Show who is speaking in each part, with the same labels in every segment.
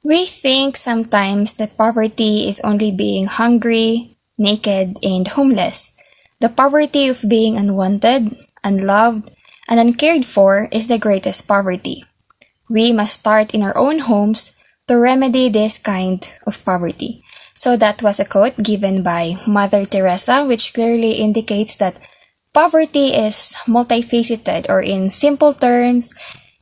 Speaker 1: We think sometimes that poverty is only being hungry, naked, and homeless. The poverty of being unwanted, unloved, and uncared for is the greatest poverty. We must start in our own homes to remedy this kind of poverty. So that was a quote given by Mother Teresa, which clearly indicates that poverty is multifaceted, or in simple terms,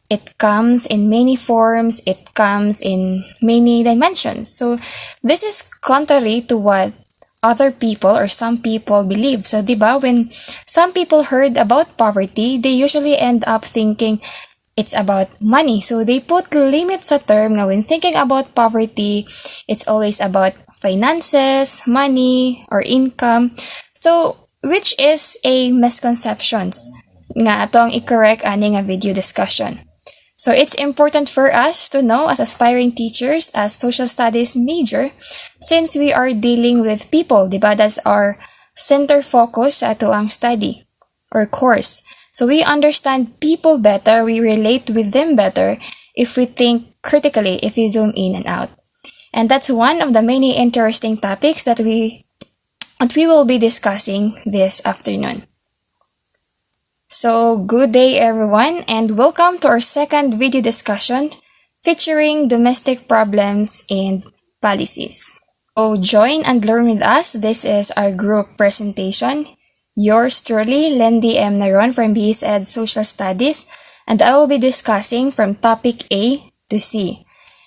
Speaker 1: it comes in many forms, it comes in many dimensions. So this is contrary to what other people or some people believe. So, diba, when some people heard about poverty, they usually end up thinking it's about money. So they put limits sa term na when thinking about poverty, it's always about finances, money, or income. So, which is a misconceptions nga atong i-correct ani nga video discussion. So it's important for us to know as aspiring teachers, as social studies major, since we are dealing with people, diba? That's our center focus sa ato ang study or course. So we understand people better, we relate with them better if we think critically, if we zoom in and out. And that's one of the many interesting topics that we will be discussing this afternoon. So, good day everyone, and welcome to our second video discussion featuring domestic problems and policies. So, join and learn with us. This is our group presentation. Yours truly, Lendy M. Naron from BSED Social Studies, and I will be discussing from topic A to C.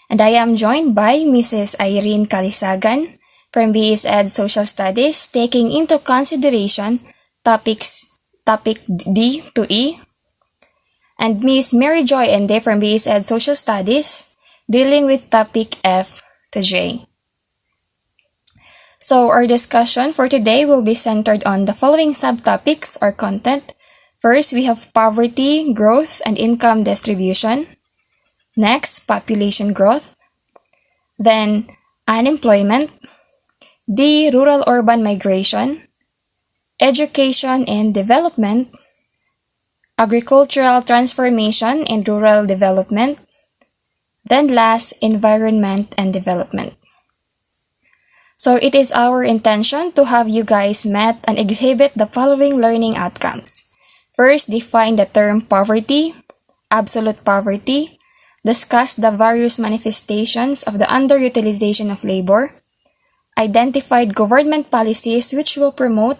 Speaker 1: And I am joined by Mrs. Irene Kalisagan from BSED Social Studies, taking into consideration topic D to E, and Miss Mary Joy Ende from BSED Social Studies, dealing with topic F to J. So our discussion for today will be centered on the following subtopics or content. First, we have poverty, growth, and income distribution. Next, population growth. Then, unemployment. D, rural-urban migration. Education and development, agricultural transformation and rural development, then last, environment and development. So it is our intention to have you guys met and exhibit the following learning outcomes. First, define the term poverty, absolute poverty, discuss the various manifestations of the underutilization of labor, identified government policies which will promote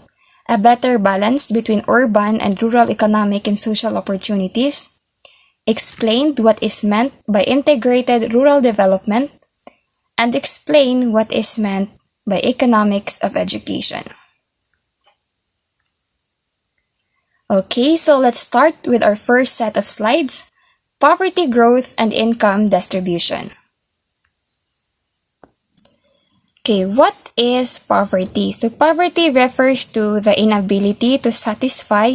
Speaker 1: a better balance between urban and rural economic and social opportunities, explained what is meant by integrated rural development, and explain what is meant by economics of education. Okay, so let's start with our first set of slides, poverty growth and income distribution. Okay, what is poverty? So poverty refers to the inability to satisfy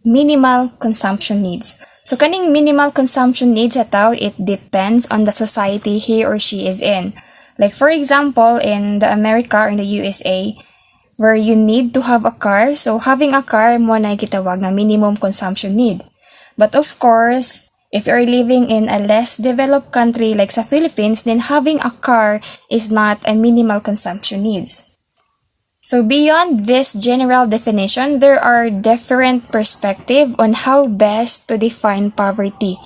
Speaker 1: minimal consumption needs. So kaning minimal consumption needs sa tao, it depends on the society he or she is in. Like for example, in the America or in the USA, where you need to have a car, so having a car mo na gitawag na minimum consumption need. But of course, if you're living in a less developed country like sa Philippines, then having a car is not a minimal consumption needs. So beyond this general definition, there are different perspectives on how best to define poverty.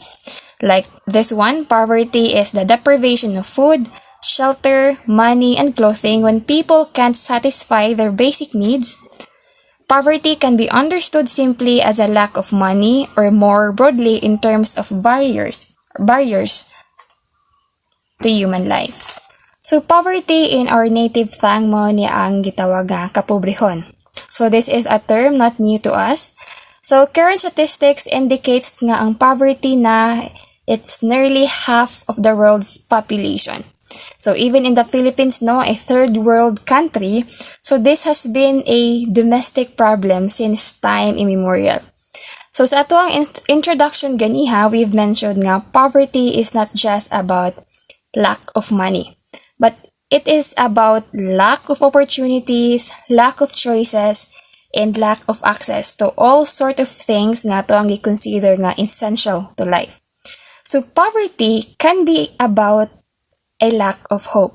Speaker 1: Like this one, poverty is the deprivation of food, shelter, money, and clothing when people can't satisfy their basic needs. Poverty can be understood simply as a lack of money or more broadly in terms of barriers to human life. So poverty in our native tongue mo ni ang gitawag nga kapobrehon. So this is a term not new to us. So current statistics indicates nga ang poverty na it's nearly half of the world's population. So even in the Philippines, no, a third world country, so this has been a domestic problem since time immemorial. So sa ato ang introduction ganiha, we've mentioned nga poverty is not just about lack of money, but it is about lack of opportunities, lack of choices, and lack of access to all sort of things nga to ang i-consider nga essential to life. So poverty can be about a lack of hope.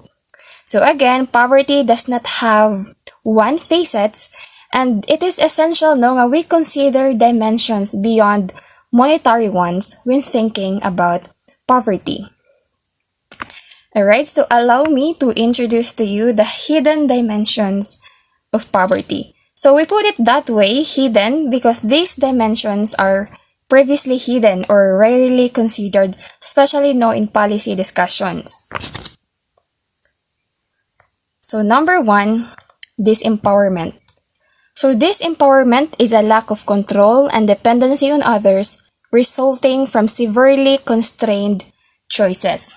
Speaker 1: So again, poverty does not have one facets, and it is essential no nga we consider dimensions beyond monetary ones when thinking about poverty. Alright, so allow me to introduce to you the hidden dimensions of poverty. So we put it that way, hidden, because these dimensions are previously hidden or rarely considered, especially now in policy discussions. So number 1, disempowerment. So disempowerment is a lack of control and dependency on others resulting from severely constrained choices.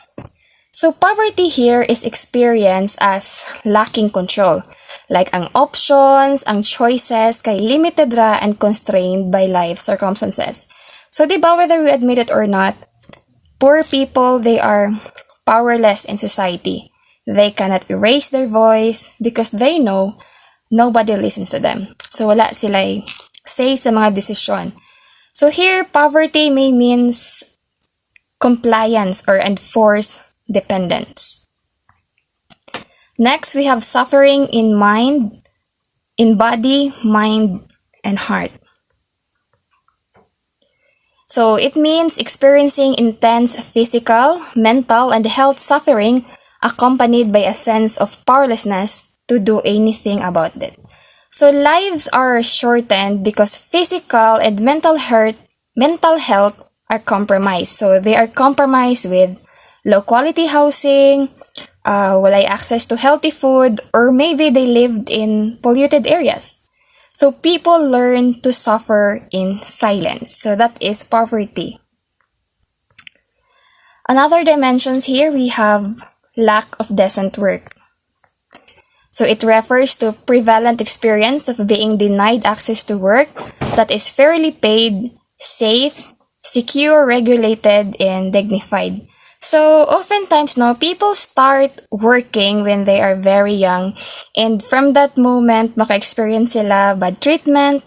Speaker 1: So poverty here is experienced as lacking control. Like ang options, ang choices, kay limited ra and constrained by life circumstances. So diba whether we admit it or not, poor people, they are powerless in society. They cannot erase their voice because they know nobody listens to them. So wala sila say sa mga desisyon. So here, poverty may means compliance or enforced dependence. Next, we have suffering in mind, in body, mind, and heart. So it means experiencing intense physical, mental, and health suffering accompanied by a sense of powerlessness to do anything about it. So lives are shortened because physical and mental health are compromised. So they are compromised with low quality housing, walay access to healthy food, or maybe they lived in polluted areas. So people learn to suffer in silence. So that is poverty. Another dimensions here, we have lack of decent work. So it refers to prevalent experience of being denied access to work that is fairly paid, safe, secure, regulated, and dignified. So oftentimes now people start working when they are very young, and from that moment maka-experience sila bad treatment,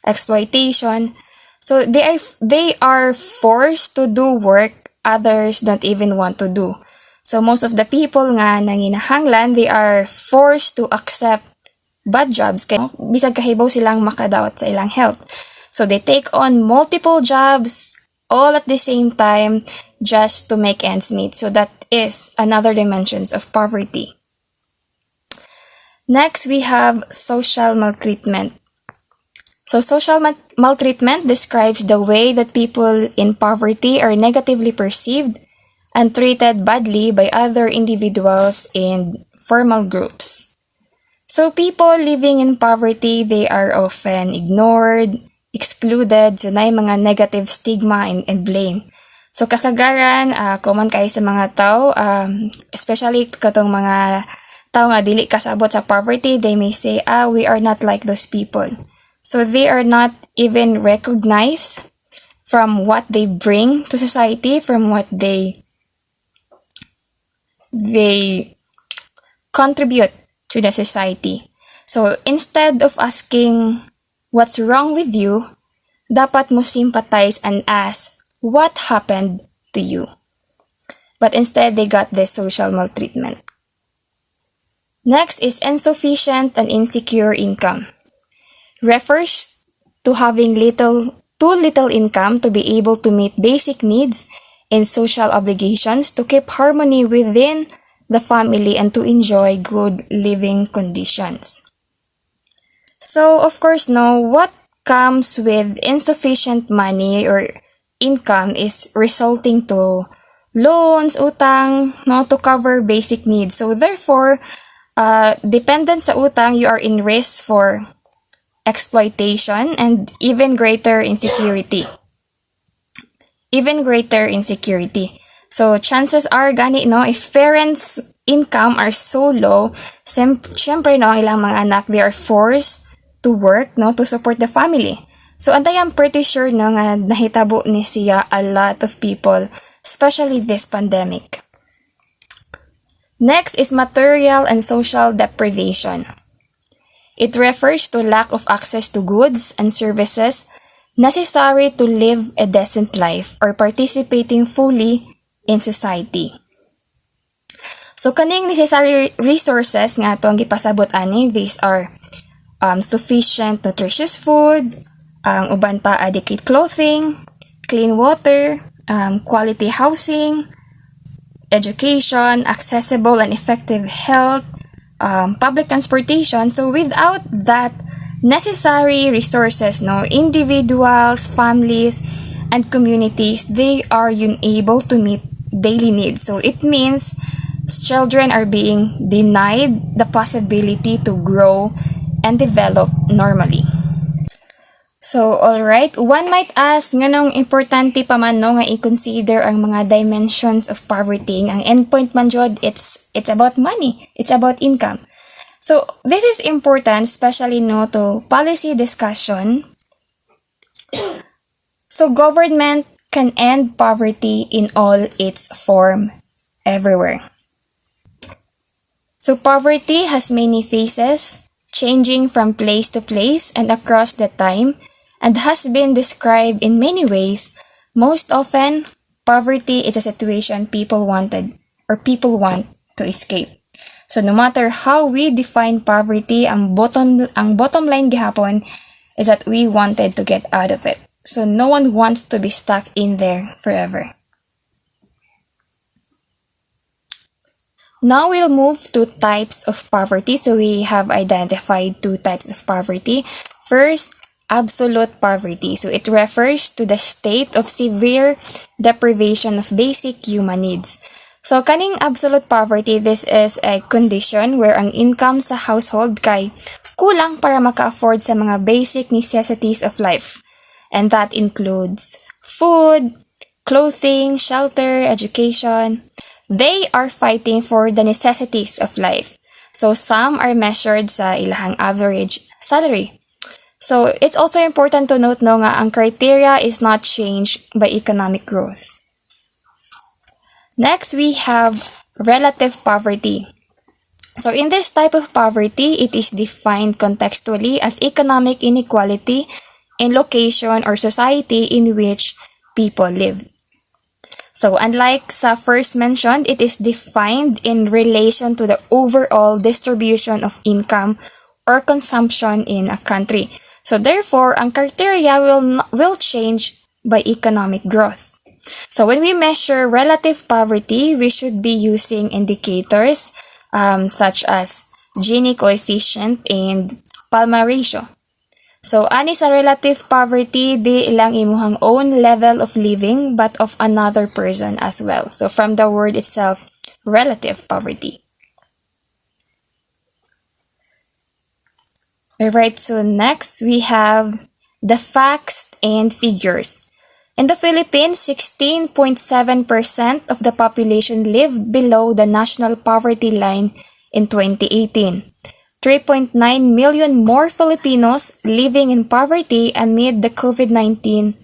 Speaker 1: exploitation. So they are forced to do work others don't even want to do. So most of the people nga nanginahanglan, they are forced to accept bad jobs kay bisag kahibaw silang makadawat sa ilang health. So they take on multiple jobs all at the same time just to make ends meet. So that is another dimensions of poverty. Next, we have social maltreatment. So social maltreatment describes the way that people in poverty are negatively perceived and treated badly by other individuals and formal groups. So people living in poverty, they are often ignored, excluded, so na yung mga negative stigma and blame. So kasagaran, common kayo sa mga tao, especially katong mga tao nga dili kasabot sa poverty, they may say, we are not like those people. So they are not even recognized from what they bring to society, from what they contribute to the society. So instead of asking what's wrong with you, dapat mo sympathize and ask what happened to you. But instead they got this social maltreatment. Next is insufficient and insecure income. Refers to having too little income to be able to meet basic needs and social obligations, to keep harmony within the family, and to enjoy good living conditions. So, of course, now, what comes with insufficient money or income is resulting to loans, utang, no, to cover basic needs. So, therefore, dependent sa utang, you are in risk for exploitation and even greater insecurity. So chances are gani no, if parents' income are so low, syempre no, ang ilang mga anak, they are forced to work no, to support the family. So and I am pretty sure no, nga nahitabo ni siya a lot of people, especially this pandemic. Next is material and social deprivation. It refers to lack of access to goods and services necessary to live a decent life or participating fully in society. So kaning necessary resources nga atong gipasabot ani, these are sufficient nutritious food, uban pa adequate clothing, clean water, quality housing, education, accessible and effective health, public transportation. So without that necessary resources, no, individuals, families, and communities, they are unable to meet daily needs. So it means children are being denied the possibility to grow and develop normally. So, alright, one might ask, nganong importante pa man no, nga i-consider ang mga dimensions of poverty. Ang endpoint man jud, it's about money, it's about income. So, this is important, especially no, to policy discussion. So, government can end poverty in all its form, everywhere. So, poverty has many faces, changing from place to place and across the time, and has been described in many ways. Most often, poverty is a situation people want to escape. So no matter how we define poverty, ang bottom line gihapon is that we wanted to get out of it. So no one wants to be stuck in there forever. Now we'll move to types of poverty. So we have identified 2 types of poverty. First, absolute poverty. So it refers to the state of severe deprivation of basic human needs. So kaning absolute poverty, this is a condition where ang income sa household kay kulang para maka-afford sa mga basic necessities of life. And that includes food, clothing, shelter, education. They are fighting for the necessities of life. So some are measured sa ilahang average salary. So it's also important to note no nga ang criteria is not changed by economic growth. Next, we have relative poverty. So in this type of poverty, it is defined contextually as economic inequality in location or society in which people live. So unlike sa first mentioned, it is defined in relation to the overall distribution of income or consumption in a country. So therefore, ang criteria will change by economic growth. So when we measure relative poverty, we should be using indicators such as Gini coefficient and Palma ratio. So ani sa relative poverty, di ilang imuhang own level of living but of another person as well. So from the word itself, relative poverty. Alright, so next we have the facts and figures. In the Philippines, 16.7% of the population lived below the national poverty line in 2018. 3.9 million more Filipinos living in poverty amid the COVID-19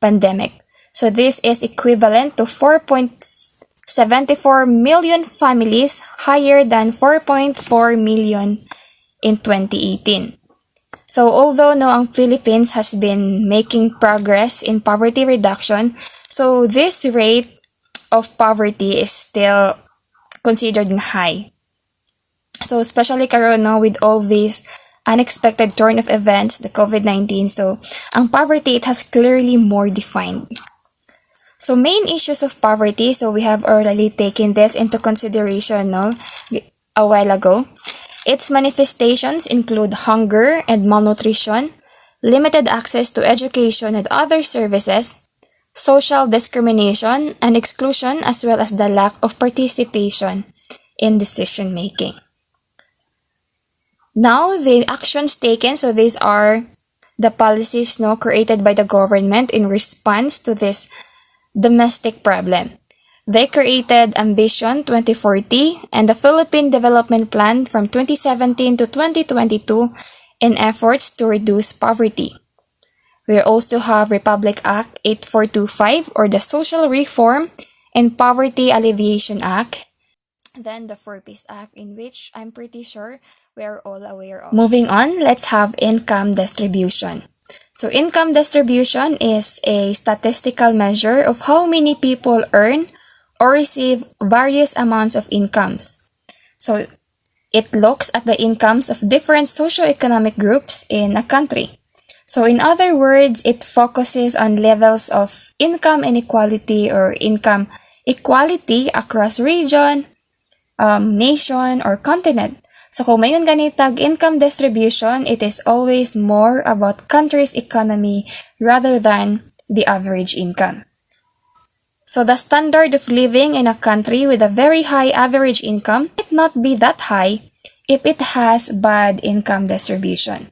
Speaker 1: pandemic. So this is equivalent to 4.74 million families, higher than 4.4 million in 2018. So although no, ang Philippines has been making progress in poverty reduction, so this rate of poverty is still considered high. So especially karon no, with all these unexpected turn of events, the COVID-19, so ang poverty, it has clearly more defined. So main issues of poverty, so we have already taken this into consideration no, a while ago. Its manifestations include hunger and malnutrition, limited access to education and other services, social discrimination and exclusion, as well as the lack of participation in decision making. Now, the actions taken, so these are the policies no, created by the government in response to this domestic problem. They created Ambition 2040 and the Philippine Development Plan from 2017 to 2022 in efforts to reduce poverty. We also have Republic Act 8425 or the Social Reform and Poverty Alleviation Act. Then the 4-Piece Act, in which I'm pretty sure we are all aware of. Moving on, let's have income distribution. So income distribution is a statistical measure of how many people earn or receive various amounts of incomes. So it looks at the incomes of different socioeconomic groups in a country. So in other words, it focuses on levels of income inequality or income equality across region, nation, or continent. So kung mayon ganitag income distribution, it is always more about country's economy rather than the average income. So the standard of living in a country with a very high average income might not be that high if it has bad income distribution.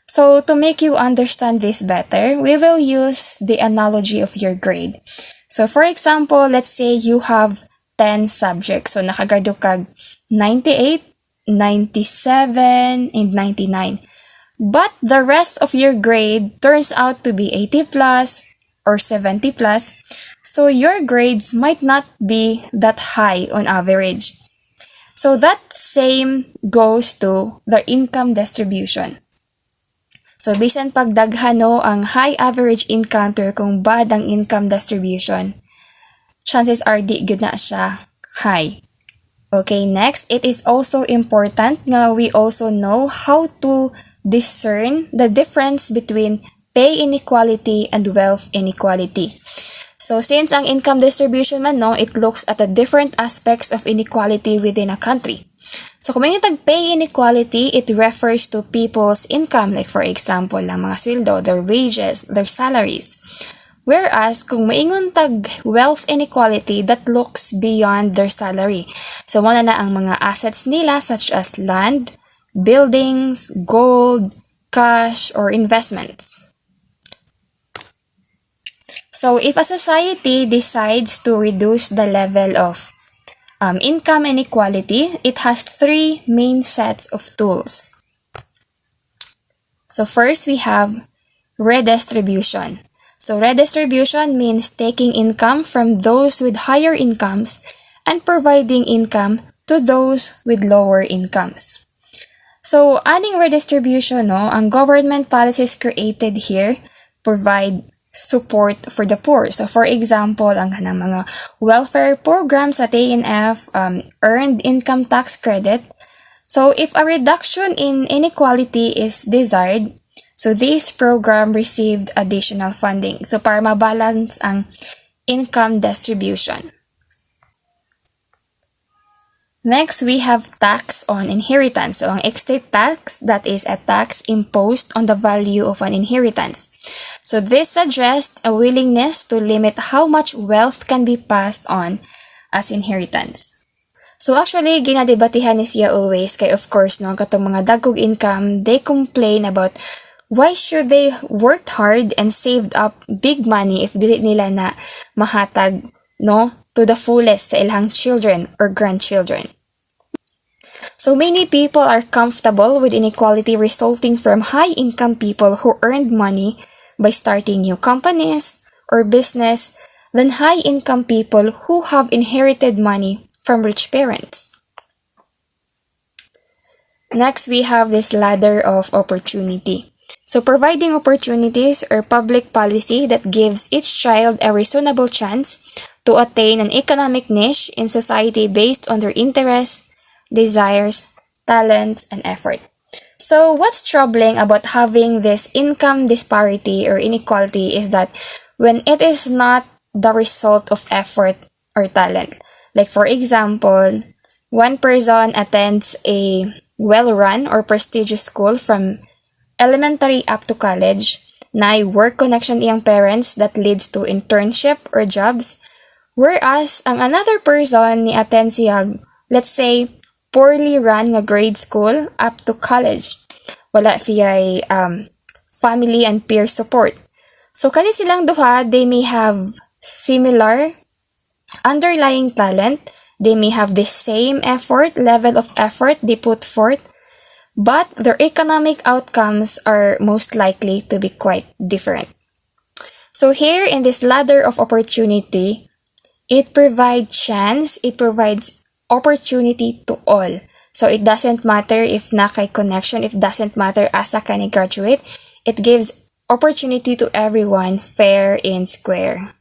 Speaker 1: So to make you understand this better, we will use the analogy of your grade. So for example, let's say you have 10 subjects. So nakagrado kag 98, 97, and 99. But the rest of your grade turns out to be 80 plus or 70 plus. So your grades might not be that high on average. So that same goes to the income distribution. So bisan pagdaghano ang high average income pero kung bad ang income distribution, chances are di good na siya high. Okay, next, it is also important nga we also know how to discern the difference between pay inequality and wealth inequality. So since ang income distribution man no, it looks at the different aspects of inequality within a country. So kung may pay inequality, it refers to people's income, like for example, ang mga sweldo, their wages, their salaries. Whereas kung maingon tag wealth inequality, that looks beyond their salary. So muna na ang mga assets nila such as land, buildings, gold, cash, or investments. So if a society decides to reduce the level of income inequality, it has three main sets of tools. So first, we have redistribution. So redistribution means taking income from those with higher incomes and providing income to those with lower incomes. So adding redistribution, no, ang government policies created here provide support for the poor. So for example, ang kanang mga welfare programs sa TNF, earned income tax credit. So if a reduction in inequality is desired, so this program received additional funding. So para mabalance ang income distribution. Next, we have tax on inheritance. So, ang estate tax, that is a tax imposed on the value of an inheritance. So, this suggests a willingness to limit how much wealth can be passed on as inheritance. So, actually, ginadebatihan ni siya always kay of course, no, katong mga dagkog income, they complain about why should they work hard and saved up big money if dili nila na mahatag, no, to the fullest sa ilang children or grandchildren. So many people are comfortable with inequality resulting from high-income people who earned money by starting new companies or business than high-income people who have inherited money from rich parents. Next, we have this ladder of opportunity. So providing opportunities or public policy that gives each child a reasonable chance to attain an economic niche in society based on their interests, desires, talents, and effort. So what's troubling about having this income disparity or inequality is that when it is not the result of effort or talent. Like for example, one person attends a well-run or prestigious school from elementary up to college, na work connection iyang parents that leads to internship or jobs, whereas ang another person ni attend siya, let's say, poorly run nga grade school up to college. Wala siya family and peer support. So kani silang duha, they may have similar underlying talent, they may have the same level of effort they put forth, but their economic outcomes are most likely to be quite different. So here in this ladder of opportunity, it provides chance, it provides opportunity to all. So it doesn't matter if na kay connection, it doesn't matter asa ka ni graduate, it gives opportunity to everyone fair and square.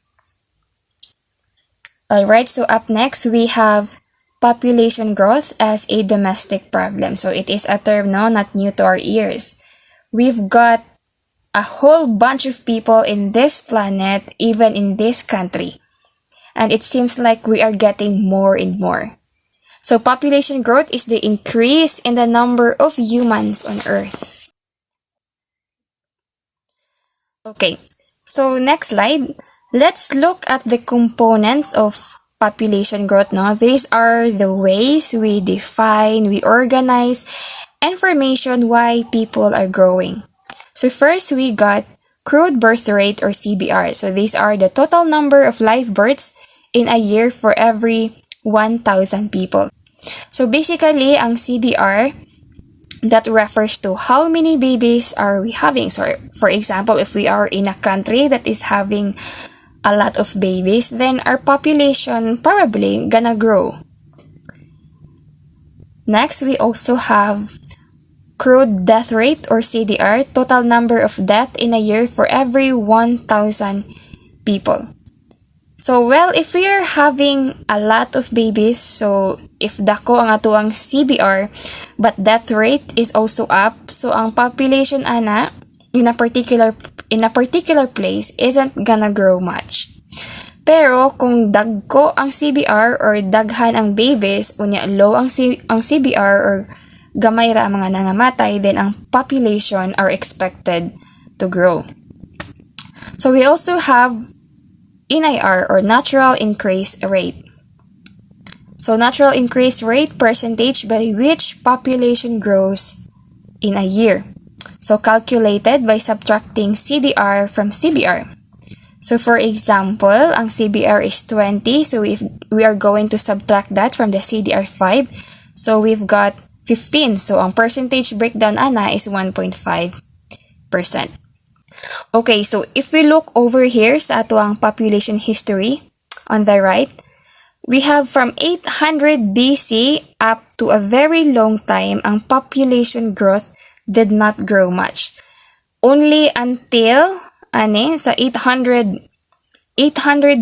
Speaker 1: Alright, so up next we have population growth as a domestic problem. So it is a term now not new to our ears. We've got a whole bunch of people in this planet, even in this country. And it seems like we are getting more and more. So population growth is the increase in the number of humans on Earth. Okay, so next slide. Let's look at the components of population growth now. These are the ways we define, we organize information why people are growing. So first we got crude birth rate or CBR. So these are the total number of live births in a year for every 1,000 people. So basically, ang CBR, that refers to how many babies are we having. So for example, if we are in a country that is having a lot of babies, then our population probably gonna grow. Next, we also have crude death rate or CDR, total number of death in a year for every 1,000 people. So, well, if we are having a lot of babies, so if dako ang atuang CBR, but death rate is also up, so ang population ana in a particular place isn't gonna grow much. Pero kung dagko ang CBR or daghan ang babies, unya low ang CBR or gamay ra mga nangamatay, then ang population are expected to grow. So we also have NIR or natural increase rate. So natural increase rate, percentage by which population grows in a year. So calculated by subtracting CDR from CBR. So for example, ang CBR is 20, so if we are going to subtract that from the CDR 5, so we've got 15. So ang percentage breakdown ana is 1.5%. Okay, so if we look over here sa atuang population history on the right, we have from 800 BC up to a very long time, ang population growth did not grow much. Only until sa 800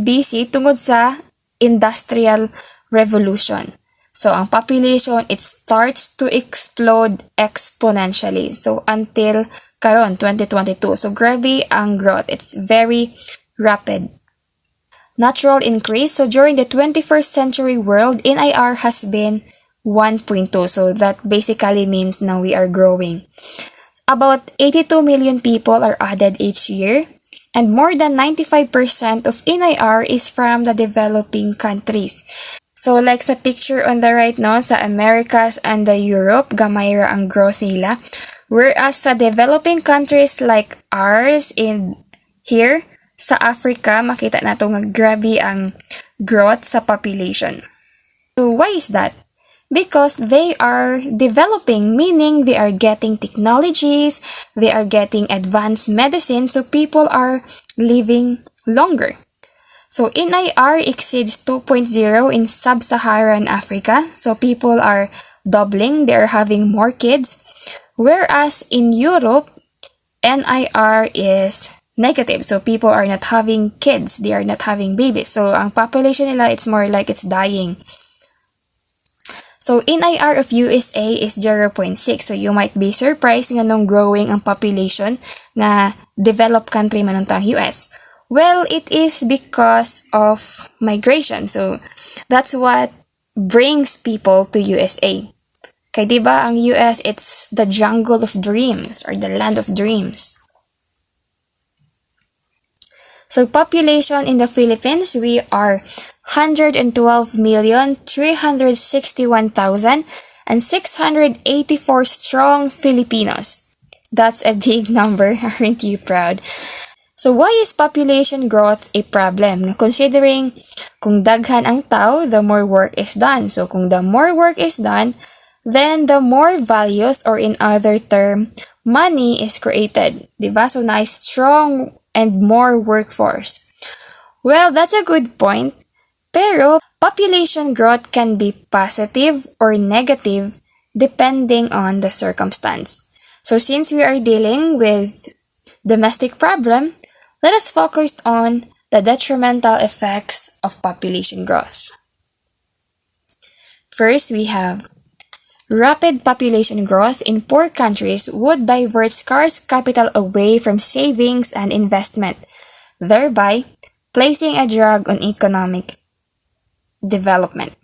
Speaker 1: BC tungod sa Industrial Revolution. So ang population, it starts to explode exponentially. So until karon 2022. So grabe ang growth. It's very rapid. Natural increase. So during the 21st century world, NIR has been 1.2. So that basically means now we are growing. About 82 million people are added each year, and more than 95% of NIR is from the developing countries. So like sa picture on the right now, sa Americas and the Europe, gamay ra ang growth nila. Whereas sa developing countries like ours in here, sa Africa, makita nato nga grabe ang growth sa population. So why is that? Because they are developing, meaning they are getting technologies, they are getting advanced medicine, so people are living longer. So NIR exceeds 2.0 in sub-Saharan Africa, so people are doubling, they are having more kids. Whereas in Europe, NIR is negative, so people are not having kids, they are not having babies. So ang population nila, it's more like it's dying. So NIR of USA is 0.6. So you might be surprised nga nung growing ang population na developed country man ang US. Well, it is because of migration. So that's what brings people to USA. Kaya diba ang US, it's the jungle of dreams or the land of dreams. So population in the Philippines, we are 112,361,684 strong Filipinos. That's a big number, aren't you proud? So why is population growth a problem? Considering kung daghan ang tao, the more work is done. So kung the more work is done, then the more values, or in other term, money is created. Diba? So na strong and more workforce. Well, that's a good point. Pero population growth can be positive or negative depending on the circumstance. So since we are dealing with domestic problem, let us focus on the detrimental effects of population growth. First, we have rapid population growth in poor countries would divert scarce capital away from savings and investment, thereby placing a drag on economic development.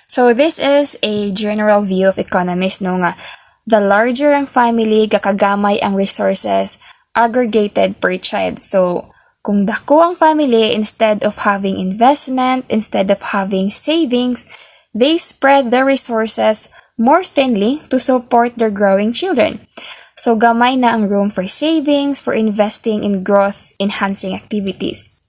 Speaker 1: So this is a general view of economists, no nga. The larger ang family, gakagamay ang resources aggregated per child. So, kung dako ang family, instead of having investment, instead of having savings, they spread the resources more thinly to support their growing children. So, gamay na ang room for savings, for investing in growth-enhancing activities.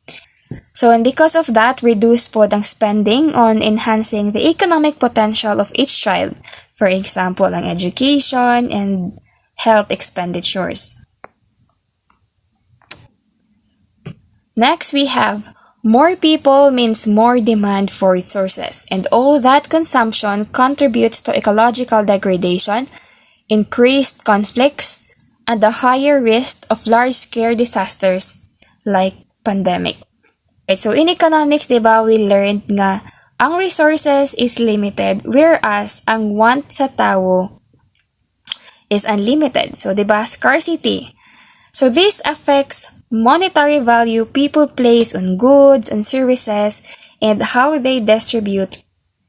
Speaker 1: So, and because of that, reduce po ang spending on enhancing the economic potential of each child. For example, ang education and health expenditures. Next, we have more people means more demand for resources, and all that consumption contributes to ecological degradation, increased conflicts, and the higher risk of large-scale disasters like pandemic. Okay, so in economics, diba, we learned nga ang resources is limited whereas ang want sa tao is unlimited. So, diba, scarcity. So, this affects monetary value people place on goods and services and how they distribute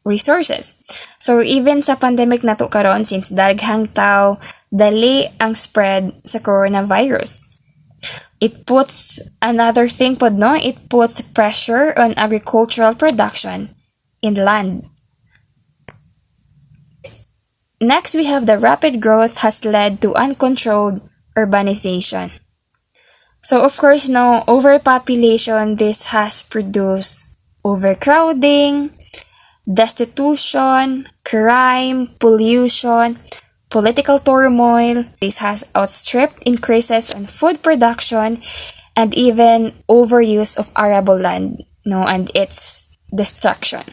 Speaker 1: resources. So, even sa pandemic na to karon, since daghang tao, dali ang spread sa coronavirus. It puts another thing pod, no? It puts pressure on agricultural production in land. Next, we have the rapid growth has led to uncontrolled urbanization. So, of course, no, overpopulation, this has produced overcrowding, destitution, crime, pollution, political turmoil. This has outstripped increases in food production and even overuse of arable land, no, and its destruction.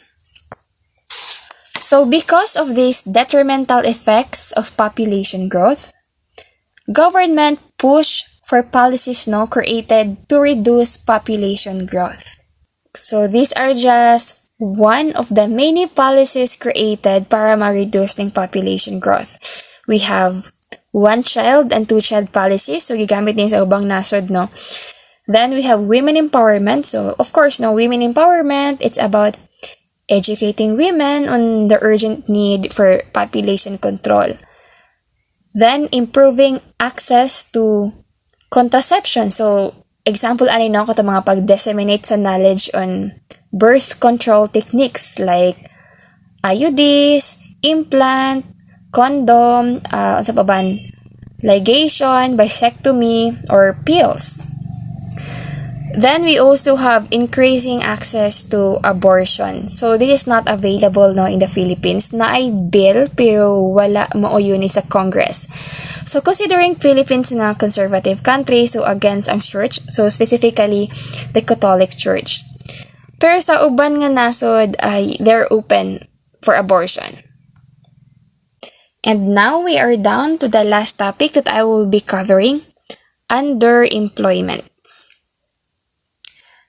Speaker 1: So because of these detrimental effects of population growth, government push for policies no created to reduce population growth. So these are just one of the many policies created para ma-reduce ng population growth. We have one child and two child policies. So, gigamit din sa ubang nasod, no? Then, we have women empowerment. So, of course, no, women empowerment, it's about educating women on the urgent need for population control. Then, improving access to contraception. So, example, ano no, ko ito mga pag-disseminate sa knowledge on birth control techniques like IUDs, implant, condom, sa paban, ligation, vasectomy, or pills. Then we also have increasing access to abortion. So this is not available no in the Philippines. Na ay bill pero wala mao yun sa Congress. So considering Philippines na conservative country, so against ang church, so specifically the Catholic Church. Pero sa uban nga nasod ay they're open for abortion. And now we are down to the last topic that I will be covering, underemployment.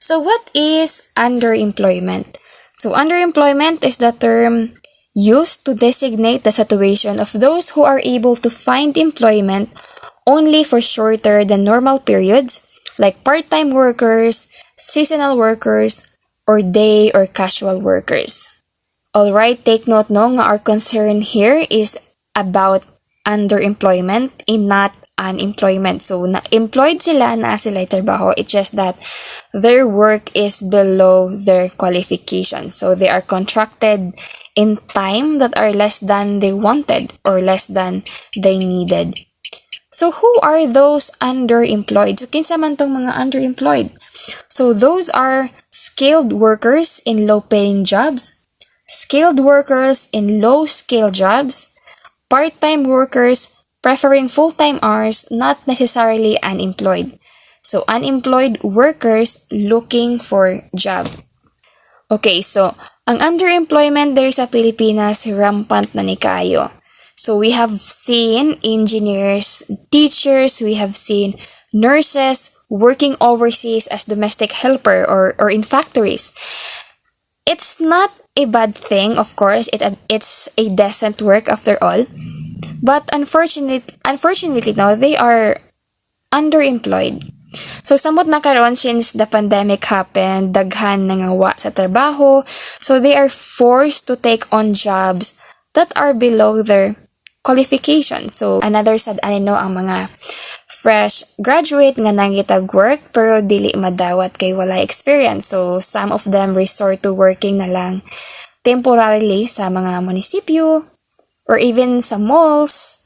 Speaker 1: So what is underemployment? So underemployment is the term used to designate the situation of those who are able to find employment only for shorter than normal periods, like part-time workers, seasonal workers, or day or casual workers. Alright, take note no, nga our concern here is about underemployment and not unemployment. So, na-employed sila, na sila trabaho. It's just that their work is below their qualifications. So, they are contracted in time that are less than they wanted or less than they needed. So, who are those underemployed? So, kinsa man tong mga underemployed? So, those are skilled workers in low-paying jobs, skilled workers in low-skill jobs, part-time workers preferring full-time hours, not necessarily unemployed. So, unemployed workers looking for job. Okay, so, ang underemployment there sa Pilipinas, rampant na ni kayo. So, we have seen engineers, teachers, we have seen nurses working overseas as domestic helper or in factories. It's not a bad thing, of course. It's a decent work after all. But unfortunately, no, they are underemployed. So, samot na karon since the pandemic happened, daghan nangawa sa trabaho. So, they are forced to take on jobs that are below their qualifications. So, another sad ano ang mga fresh graduate nga nangitag work pero dili madawat kay wala experience. So, some of them resort to working na lang temporarily sa mga munisipyo or even sa malls.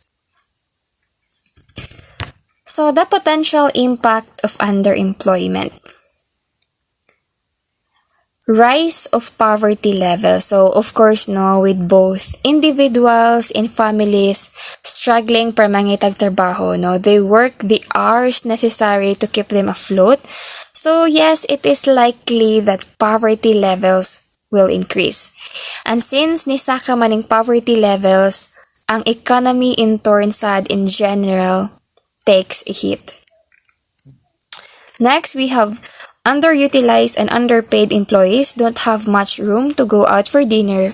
Speaker 1: So, the potential impact of underemployment. Rise of poverty level. So, of course, no, with both individuals and families struggling para mangitag trabaho, no, they work the hours necessary to keep them afloat. So, yes, it is likely that poverty levels will increase. And since nisaka maning poverty levels, ang economy in turn sad in general takes a hit. Next, we have underutilized and underpaid employees don't have much room to go out for dinner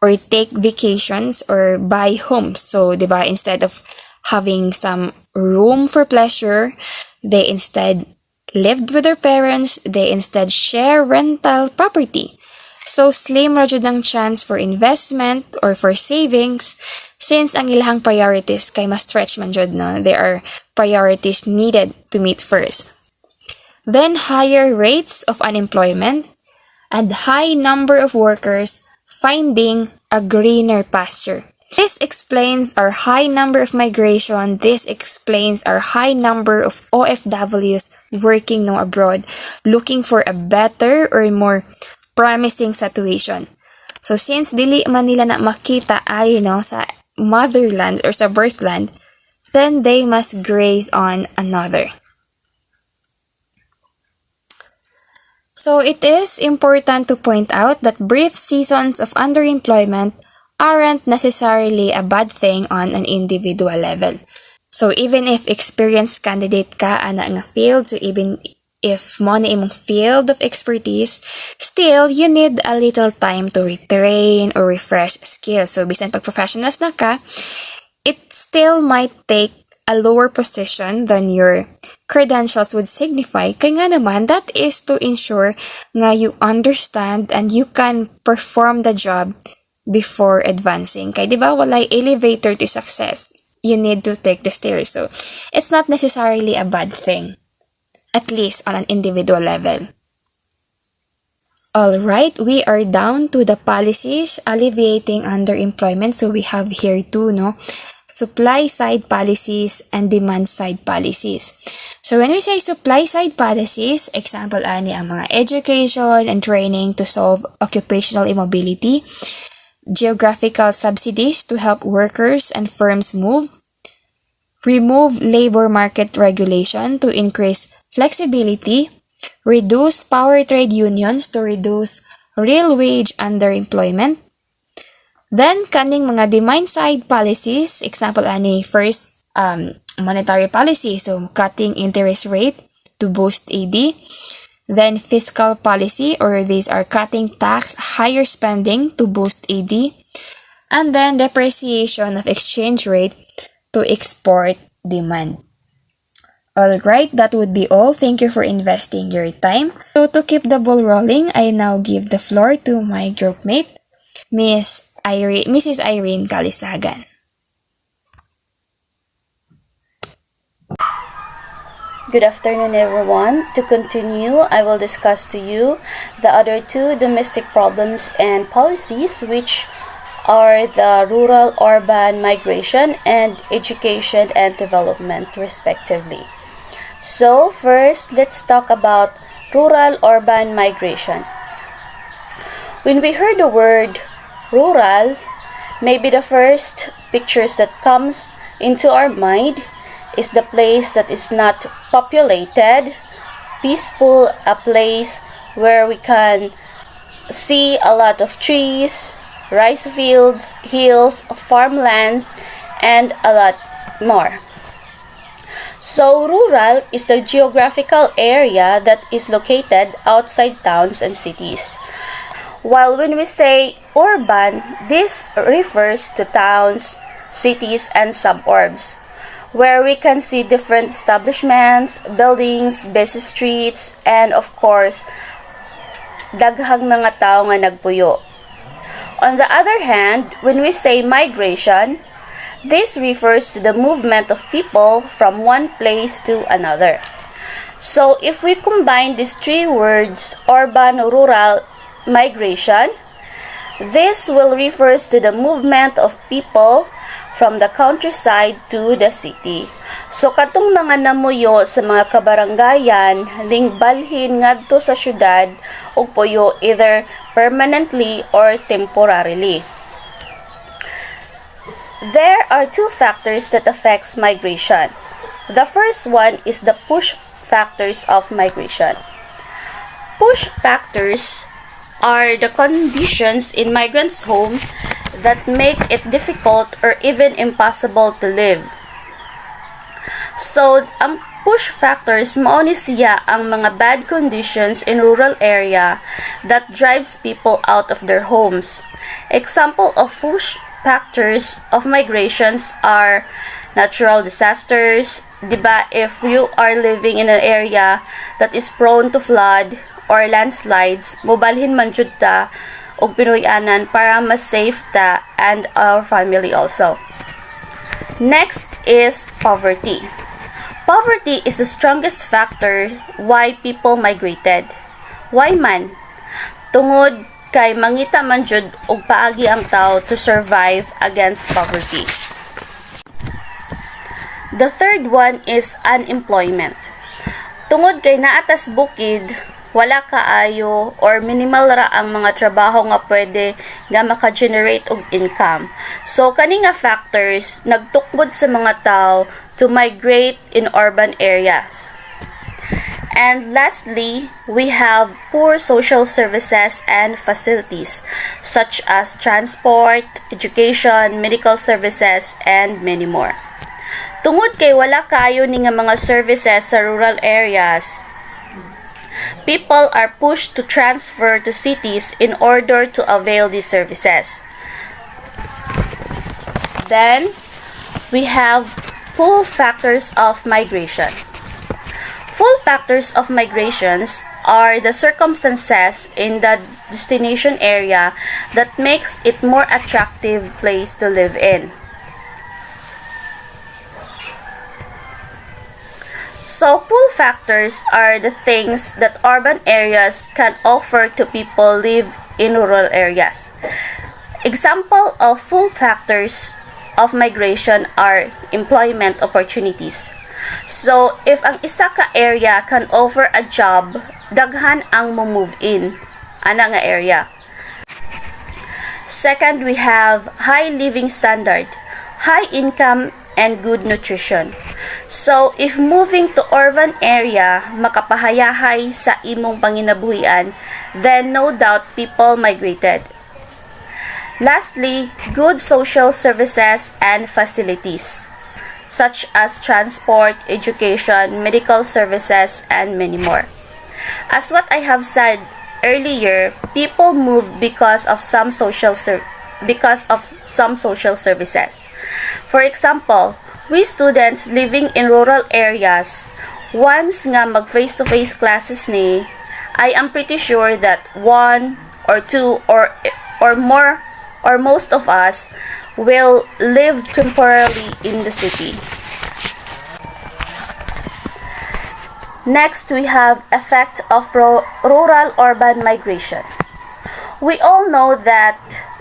Speaker 1: or take vacations or buy homes. So, diba, instead of having some room for pleasure, they instead lived with their parents, they instead share rental property. So, slim ra jud ang chance for investment or for savings since ang ilahang priorities kay mas stretch man jud, no? There are priorities needed to meet first. Then higher rates of unemployment and high number of workers finding a greener pasture. This explains our high number of migration. This explains our high number of OFWs working no abroad, looking for a better or more promising situation. So since dili man nila na makita ay no sa motherland or sa birthland, then they must graze on another. So it is important to point out that brief seasons of underemployment aren't necessarily a bad thing on an individual level. So even if experienced candidate ka ana nga field, so even if mo na imong field of expertise, still you need a little time to retrain or refresh skills. So bisan pag professionals na ka, it still might take a lower position than your credentials would signify. Kaya nga naman, that is to ensure nga you understand and you can perform the job before advancing. Kaya diba, walay elevator to success. You need to take the stairs. So, it's not necessarily a bad thing. At least on an individual level. Alright, we are down to the policies alleviating underemployment. So, we have here two, no? Supply side policies and demand side policies. So when we say supply side policies, example ani ang mga education and training to solve occupational immobility, geographical subsidies to help workers and firms move, remove labor market regulation to increase flexibility, reduce power trade unions to reduce real wage underemployment. Then, kaning mga demand side policies, example ani first, monetary policy, so cutting interest rate to boost AD. Then, fiscal policy, or these are cutting tax, higher spending to boost AD. And then, depreciation of exchange rate to export demand. Alright, that would be all. Thank you for investing your time. So, to keep the ball rolling, I now give the floor to my groupmate, Mrs. Irene Kalisagan.
Speaker 2: Good afternoon, everyone. To continue, I will discuss to you the other two domestic problems and policies, which are the rural-urban migration and education and development, respectively. So, first, let's talk about rural-urban migration. When we heard the word rural, maybe the first pictures that comes into our mind is the place that is not populated, peaceful, a place where we can see a lot of trees, rice fields, hills, farmlands, and a lot more. So, rural is the geographical area that is located outside towns and cities. While when we say urban, this refers to towns, cities, and suburbs, where we can see different establishments, buildings, busy streets, and of course, daghang mga tao nga nagpuyo. On the other hand, when we say migration, this refers to the movement of people from one place to another. So, if we combine these three words, urban, rural, migration, this will refers to the movement of people from the countryside to the city. So katong mga namuyo sa mga kabaranggayan ning balhin ngadto sa syudad ug puyo either permanently or temporarily. There are two factors that affects migration. The first one is the push factors of migration. Push factors are the conditions in migrants' home that make it difficult or even impossible to live. So, ang push factors mao ni siya ang mga bad conditions in rural area that drives people out of their homes. Example of push factors of migrations are natural disasters, diba? If you are living in an area that is prone to flood or landslides, mobalhin man jud ta og pinuy-anan para mas safe ta and our family also. Next is poverty. Poverty is the strongest factor why people migrated. Why man? Tungod kay mangita man jud og paagi ang tao to survive against poverty. The third one is unemployment. Tungod kay naatas bukid, wala kaayo or minimal ra ang mga trabaho nga pwede nga maka-generate og income. So kani nga factors nagtukbod sa mga tao to migrate in urban areas. And lastly, we have poor social services and facilities such as transport, education, medical services, and many more. Tungod kay wala kaayo ni nga mga services sa rural areas, people are pushed to transfer to cities in order to avail these services. Then, we have pull factors of migration. Pull factors of migrations are the circumstances in the destination area that makes it more attractive place to live in. So, pull factors are the things that urban areas can offer to people live in rural areas. Example of pull factors of migration are employment opportunities. So, if ang isa ka area can offer a job, daghan ang mo-move in ana nga area. Second, we have high living standard, high income, and good nutrition. So, if moving to urban area makapahayahay sa imong panginabuhian, then no doubt people migrated. Lastly, good social services and facilities, such as transport, education, medical services, and many more. As what I have said earlier, people move because of some social services. For example, we students living in rural areas, once nga mag face-to-face classes ni, I am pretty sure that one or two or more or most of us will live temporarily in the city. Next, we have effect of rural-urban migration. We all know that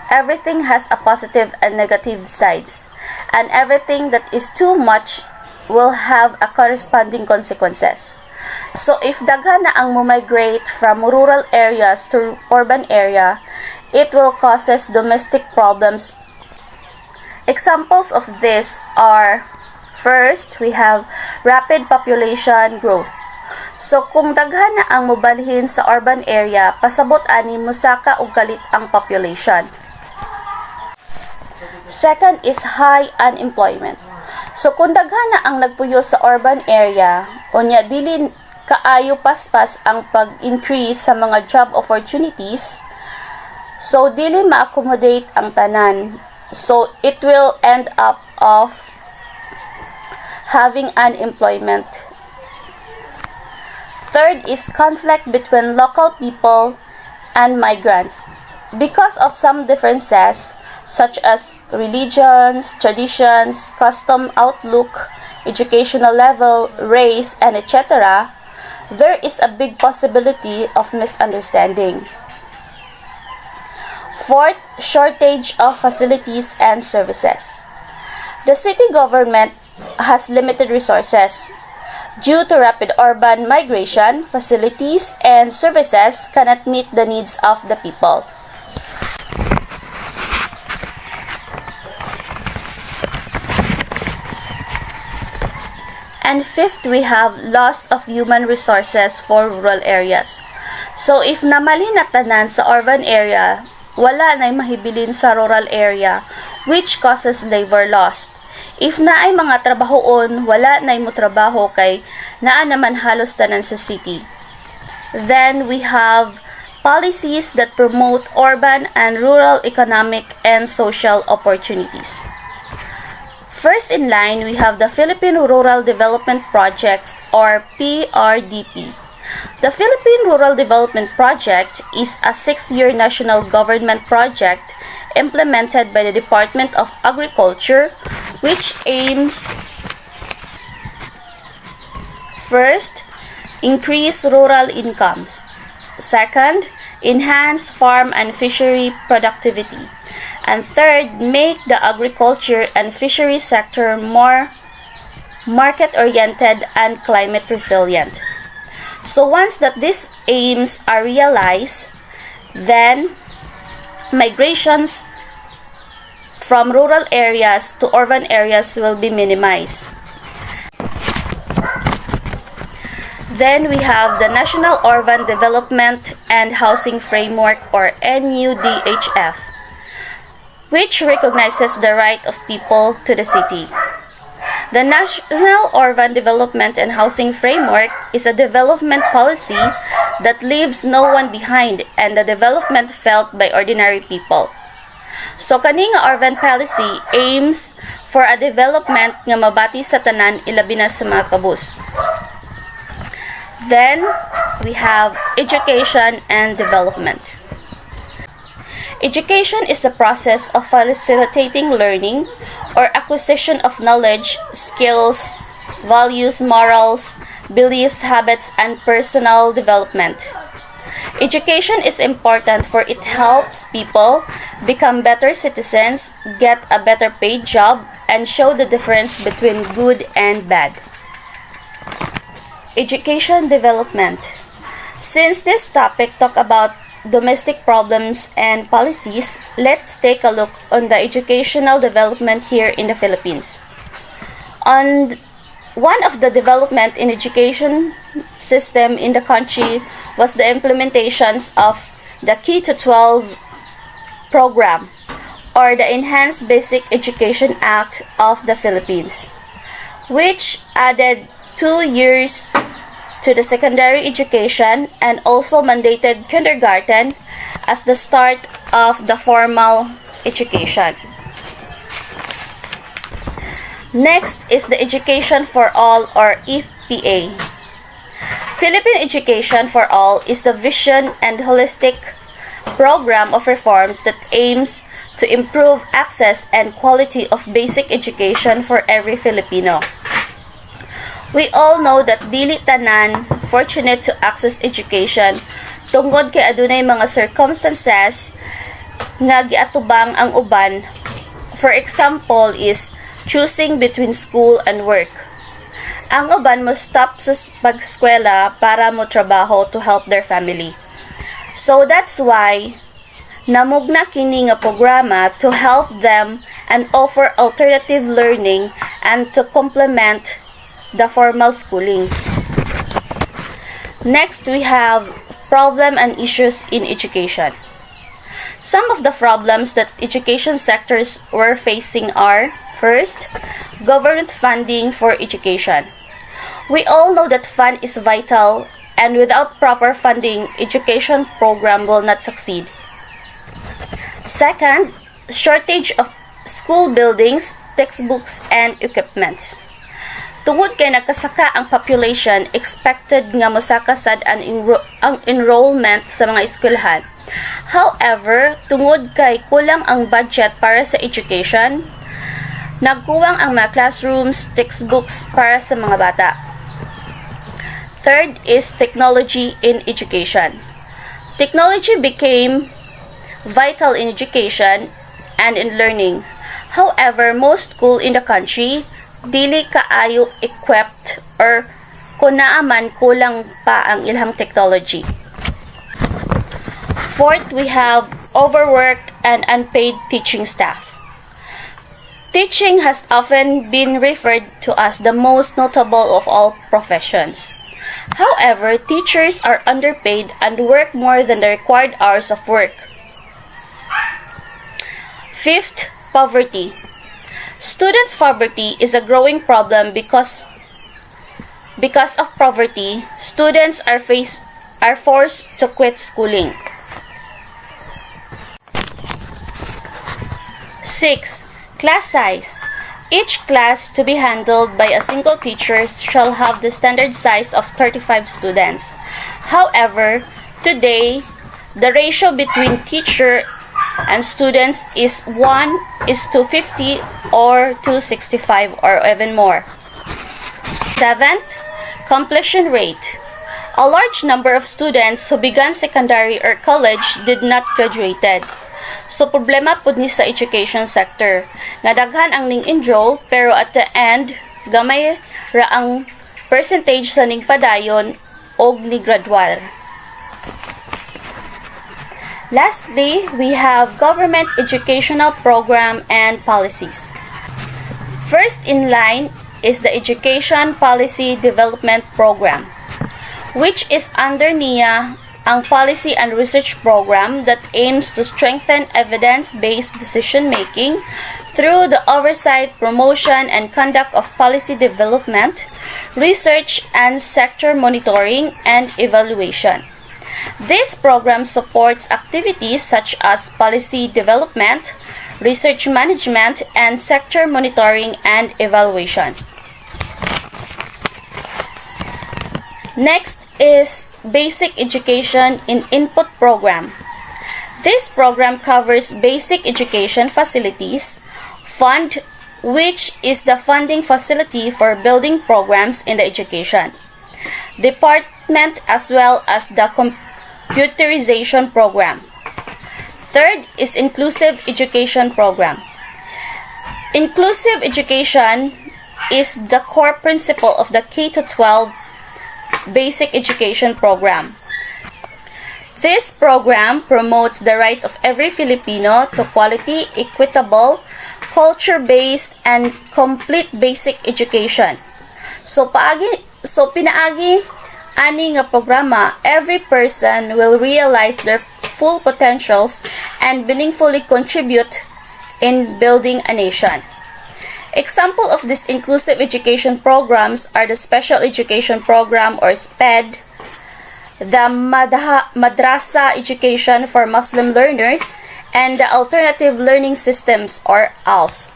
Speaker 2: everything has a positive and negative sides, and everything that is too much will have a corresponding consequences. So, if daghan na ang migrate from rural areas to urban area, it will causes domestic problems. Examples of this are, first, we have rapid population growth. So, kung daghan na ang mobalhin sa urban area, pasabot ani musaka og kalit ang population. Second is high unemployment. So, kung daghan na ang nagpuyo sa urban area, unya dili kaayo paspas ang pag-increase sa mga job opportunities, So, dili ma-accommodate ang tanan. So, it will end up of having unemployment. Third is conflict between local people and migrants. Because of some differences, such as religions, traditions, custom outlook, educational level, race, and etc., there is a big possibility of misunderstanding. Fourth, shortage of facilities and services. The city government has limited resources. Due to rapid urban migration, facilities and services cannot meet the needs of the people. And fifth, we have loss of human resources for rural areas. So if namali na tanan sa urban area, wala na'y mahibilin sa rural area, which causes labor loss. If naay mga trabahoon, wala na'y mo trabaho kay naa naman halos tanan sa city. Then we have policies that promote urban and rural economic and social opportunities. First in line, we have the Philippine Rural Development Projects or PRDP. The Philippine Rural Development Project is a 6-year national government project implemented by the Department of Agriculture, which aims first, increase rural incomes. Second, enhance farm and fishery productivity. And third, make the agriculture and fishery sector more market-oriented and climate resilient. So once that these aims are realized, then migrations from rural areas to urban areas will be minimized. Then we have the National Urban Development and Housing Framework or NUDHF, which recognizes the right of people to the city. The National Urban Development and Housing Framework is a development policy that leaves no one behind and the development felt by ordinary people. So kani nga urban policy aims for a development nga mabati sa tanan ilabi na sa mga kabus. Then we have education and development. Education is a process of facilitating learning or acquisition of knowledge, skills, values, morals, beliefs, habits, and personal development. Education is important for it helps people become better citizens, get a better paid job, and show the difference between good and bad. Education development. Since this topic talk about domestic problems and policies, let's take a look on the educational development here in the Philippines. On one of the development in education system in the country was the implementations of the K-12 program or the Enhanced Basic Education Act of the Philippines, which added 2 years to the secondary education and also mandated kindergarten as the start of the formal education. Next is the Education for All or EPA. Philippine Education for All is the vision and holistic program of reforms that aims to improve access and quality of basic education for every Filipino. We all know that dili tanan fortunate to access education tungod kay adunay mga circumstances nga giatubang ang uban. For example is choosing between school and work. Ang uban mo stop sa pag-eskwela para mo trabaho to help their family. So that's why namugna kini nga programa to help them and offer alternative learning and to complement the formal schooling. Next, we have problem and issues in education. Some of the problems that education sectors were facing are, first, government funding for education. We all know that fund is vital and without proper funding, education program will not succeed. Second, shortage of school buildings, textbooks, and equipment. Tungod kay nagkasaka ang population, expected nga mosaka sad ang enrollment sa mga eskwelahan. However, tungod kay kulang ang budget para sa education, nagkuwang ang mga classrooms, textbooks para sa mga bata. Third is technology in education. Technology became vital in education and in learning. However, most schools in the country dili kaayo equipped or kung naaman kulang pa ang ilang technology. Fourth, we have overworked and unpaid teaching staff. Teaching has often been referred to as the most notable of all professions. However, teachers are underpaid and work more than the required hours of work. Fifth, poverty. Students' poverty is a growing problem because of poverty, students are forced to quit schooling. 6. Class size. Each class to be handled by a single teacher shall have the standard size of 35 students. However, today, the ratio between teacher and students is 1:50 or 265 or even more. 7th, completion rate. A large number of students who began secondary or college did not graduated. So problema pud ni sa education sector. Nga daghan ang ning enroll pero at the end gamay ra ang percentage sa ning padayon og ni gradual. Lastly, we have government educational program and policies. First in line is the Education Policy Development Program, which is under NIA ang policy and research program that aims to strengthen evidence-based decision-making through the oversight, promotion, and conduct of policy development, research, and sector monitoring and evaluation. This program supports activities such as policy development, research management, and sector monitoring and evaluation. Next is Basic Education in Input Program. This program covers basic education facilities, fund, which is the funding facility for building programs in the education department as well as the computerization program. Third is Inclusive Education Program. Inclusive education is the core principle of the K-12 basic education program. This program promotes the right of every Filipino to quality, equitable, culture-based, and complete basic education. So pinaagi ani nga programa, every person will realize their full potentials and meaningfully contribute in building a nation. Example of these inclusive education programs are the Special Education Program or SPED, the Madrasa Education for Muslim Learners, and the Alternative Learning Systems or ALS.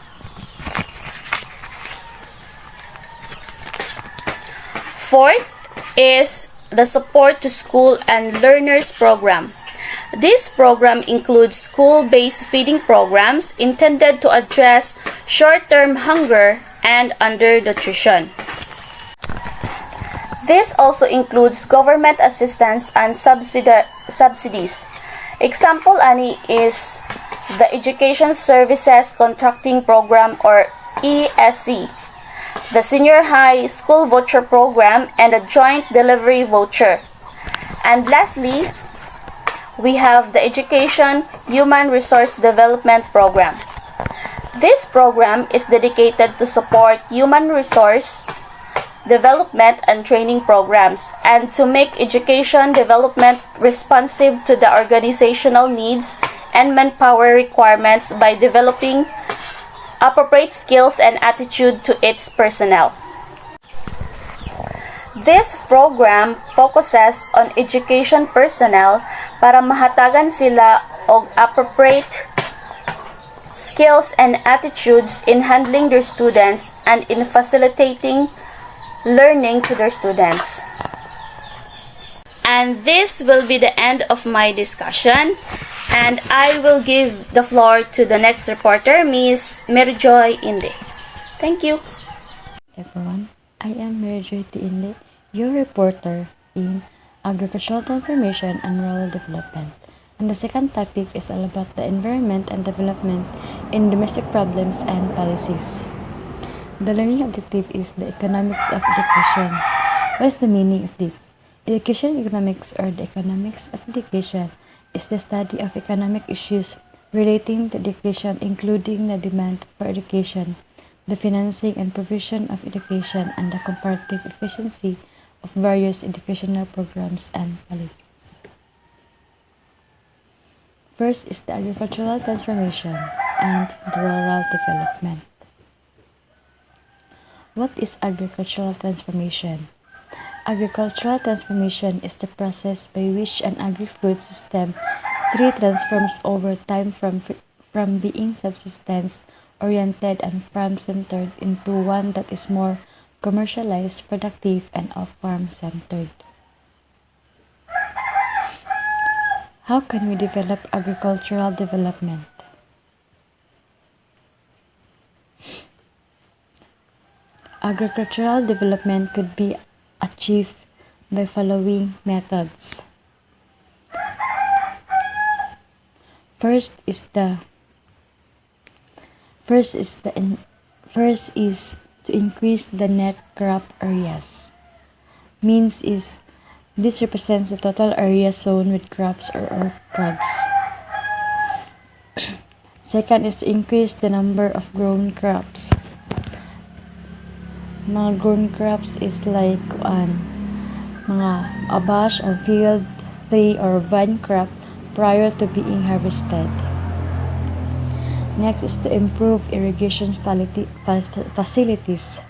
Speaker 2: Fourth is the Support to School and Learners Program. This program includes school-based feeding programs intended to address short-term hunger and undernutrition. This also includes government assistance and subsidies. Example ani is the Education Services Contracting Program or ESC, the Senior High School Voucher Program, and a Joint Delivery Voucher. And lastly, we have the Education Human Resource Development Program. This program is dedicated to support human resource development and training programs and to make education development responsive to the organizational needs and manpower requirements by developing appropriate skills and attitude to its personnel. This program focuses on education personnel para mahatagan sila og appropriate skills and attitudes in handling their students and in facilitating learning to their students. And this will be the end of my discussion, and I will give the floor to the next reporter, Ms. Merjoy Inde. Thank you.
Speaker 3: Everyone, I am Merjoy Inde, your reporter in Agricultural Transformation and Rural Development. And the second topic is all about the environment and development in domestic problems and policies. The learning objective is the economics of education. What is the meaning of this? Education economics, or the economics of education, is the study of economic issues relating to education, including the demand for education, the financing and provision of education, and the comparative efficiency of various educational programs and policies. First is the agricultural transformation and the rural development. What is agricultural transformation? Agricultural transformation is the process by which an agri-food system tree transforms over time from being subsistence-oriented and farm-centered into one that is more commercialized, productive, and off-farm centered. How can we develop agricultural development? Agricultural development could be achieved by following methods. First is to increase the net crop areas. Means is this represents the total area sown with crops or orchards. Second is to increase the number of grown crops. Mga grown crops is like mga abash or field tree or vine crop prior to being harvested. Next is to improve irrigation facilities.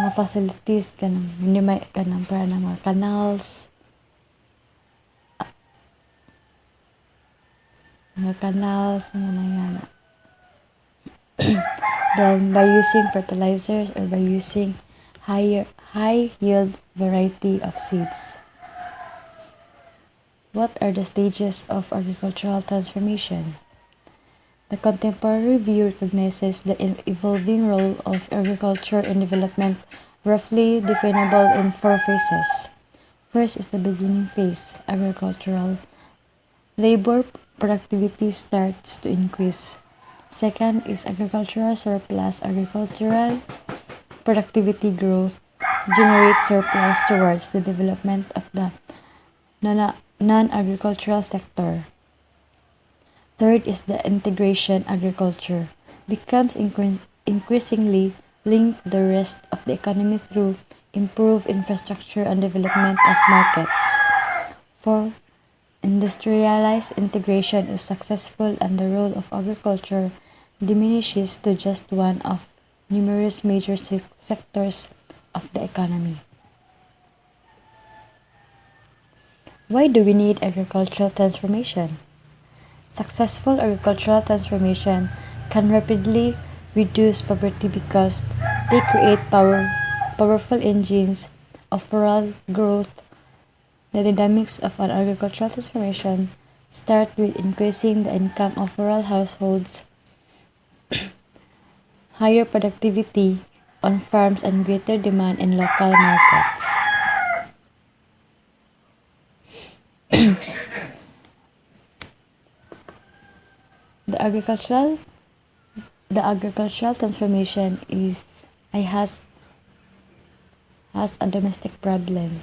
Speaker 3: Mga facilities kanang para ng mga canals, mga then by using fertilizers or by using high yield variety of seeds. What are the stages of agricultural transformation? The contemporary view recognizes the evolving role of agriculture in development, roughly definable in 4 phases. First is the beginning phase. Agricultural labor productivity starts to increase. Second is agricultural surplus. Agricultural productivity growth generates surplus towards the development of the non-agricultural sector. Third is the integration. Agriculture becomes increasingly linked to the rest of the economy through improved infrastructure and development of markets. Fourth, industrialized integration is successful and the role of agriculture diminishes to just one of numerous major sectors of the economy. Why do we need agricultural transformation? Successful agricultural transformation can rapidly reduce poverty because they create powerful engines of rural growth. The dynamics of an agricultural transformation start with increasing the income of rural households, higher productivity on farms, and greater demand in local markets. The agricultural transformation has a domestic problem.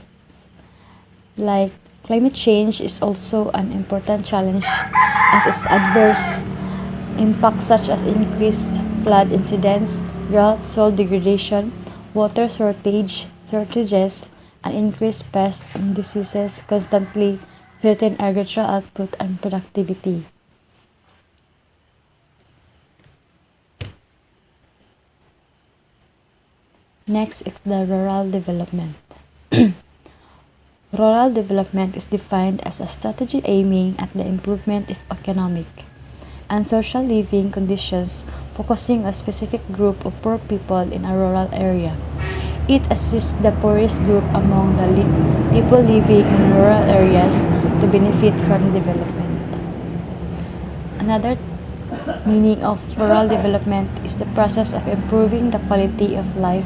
Speaker 3: Like climate change is also an important challenge as its adverse impacts such as increased flood incidents, drought, soil degradation, water shortages, and increased pests and diseases constantly threaten agricultural output and productivity. Next is the rural development. Rural development is defined as a strategy aiming at the improvement of economic and social living conditions, focusing on a specific group of poor people in a rural area. It assists the poorest group among the people living in rural areas to benefit from development. Another meaning of rural development is the process of improving the quality of life